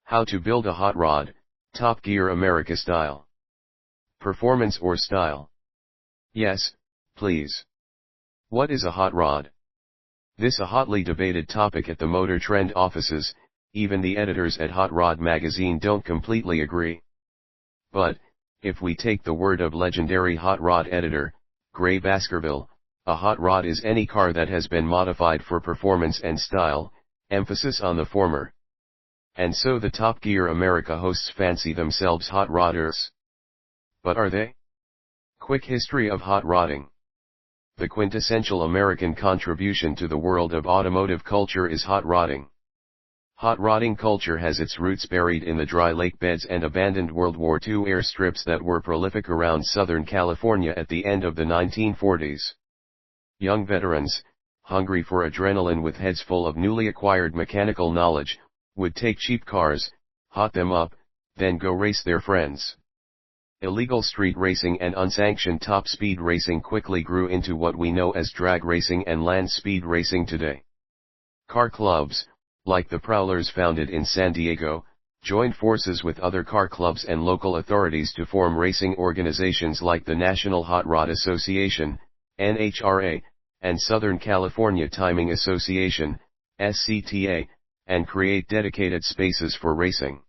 How to build a hot rod, Top Gear America style. Performance or style? Yes, please. What is a hot rod? This a hotly debated topic at the Motor Trend offices. Even the editors at Hot Rod magazine don't completely agree. But, if we take the word of legendary hot rod editor, Gray Baskerville, a hot rod is any car that has been modified for performance and style, emphasis on the former. And so the Top Gear America hosts fancy themselves hot rodders. But are they? Quick history of hot rodding. The quintessential American contribution to the world of automotive culture is hot rodding. Hot rodding culture has its roots buried in the dry lake beds and abandoned World War II airstrips that were prolific around Southern California at the end of the 1940s. Young veterans, hungry for adrenaline with heads full of newly acquired mechanical knowledge, would take cheap cars, hot them up, then go race their friends. Illegal street racing and unsanctioned top speed racing quickly grew into what we know as drag racing and land speed racing today. Car clubs, like the Prowlers founded in San Diego, joined forces with other car clubs and local authorities to form racing organizations like the National Hot Rod Association, NHRA, and Southern California Timing Association, SCTA, and create dedicated spaces for racing.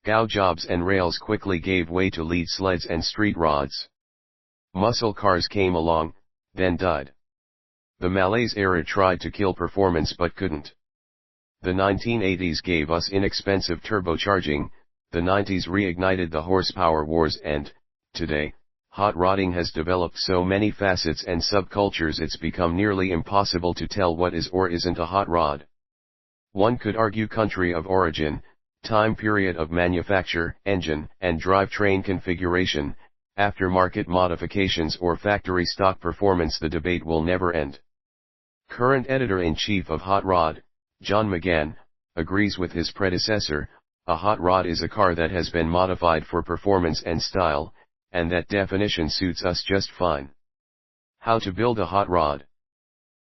Gow jobs and rails quickly gave way to lead sleds and street rods. Muscle cars came along, then died. The Malaise era tried to kill performance but couldn't. The 1980s gave us inexpensive turbocharging, the 90s reignited the horsepower wars, and, today, hot rodding has developed so many facets and subcultures it's become nearly impossible to tell what is or isn't a hot rod. One could argue country of origin, time period of manufacture, engine and drivetrain configuration, aftermarket modifications or factory stock performance. The debate will never end. Current editor-in-chief of Hot Rod, John McGann, agrees with his predecessor. A hot rod is a car that has been modified for performance and style, and that definition suits us just fine. How to build a hot rod?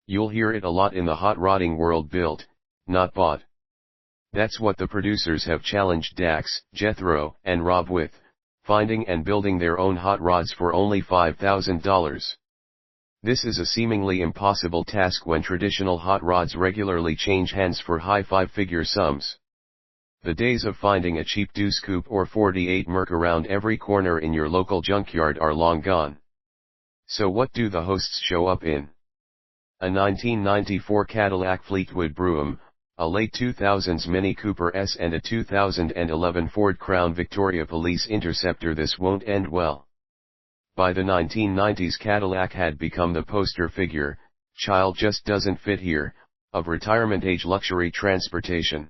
You'll hear it a lot in the hot rodding world: built, not bought. That's what the producers have challenged Dax, Jethro, and Rob with, finding and building their own hot rods for only $5,000. This is a seemingly impossible task when traditional hot rods regularly change hands for high five-figure sums. The days of finding a cheap Deuce Coupe or 48 Merc around every corner in your local junkyard are long gone. So what do the hosts show up in? A 1994 Cadillac Fleetwood Brougham, a late 2000s Mini Cooper S, and a 2011 Ford Crown Victoria Police Interceptor. This won't end well. By the 1990s, Cadillac had become the poster figure, "Child just doesn't fit here," of retirement-age luxury transportation.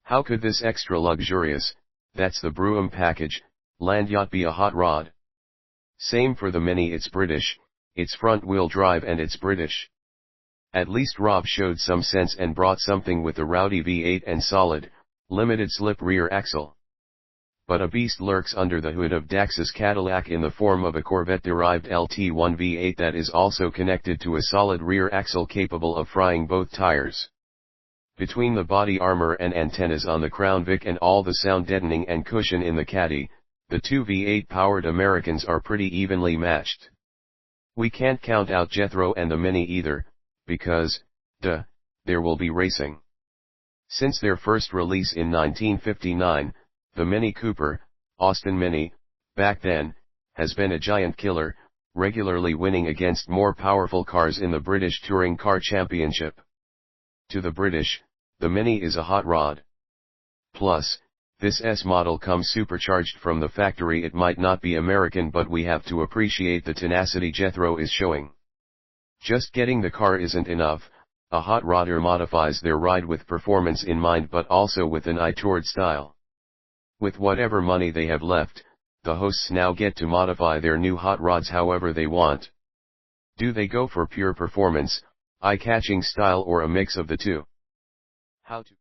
How could this extra luxurious, that's the Brougham package, land yacht be a hot rod? Same for the Mini. It's British, it's front-wheel drive, and it's British. At least Rob showed some sense and brought something with a rowdy V8 and solid, limited-slip rear axle. But a beast lurks under the hood of Dax's Cadillac in the form of a Corvette-derived LT1 V8 that is also connected to a solid rear axle capable of frying both tires. Between the body armor and antennas on the Crown Vic and all the sound deadening and cushion in the Caddy, the two V8-powered Americans are pretty evenly matched. We can't count out Jethro and the Mini either, because, there will be racing. Since their first release in 1959, the Mini Cooper, Austin Mini, back then, has been a giant killer, regularly winning against more powerful cars in the British Touring Car Championship. To the British, the Mini is a hot rod. Plus, this S model comes supercharged from the factory. It might not be American, but we have to appreciate the tenacity Jethro is showing. Just getting the car isn't enough. A hot rodder modifies their ride with performance in mind, but also with an eye toward style. With whatever money they have left, the hosts now get to modify their new hot rods however they want. Do they go for pure performance, eye-catching style, or a mix of the two? How to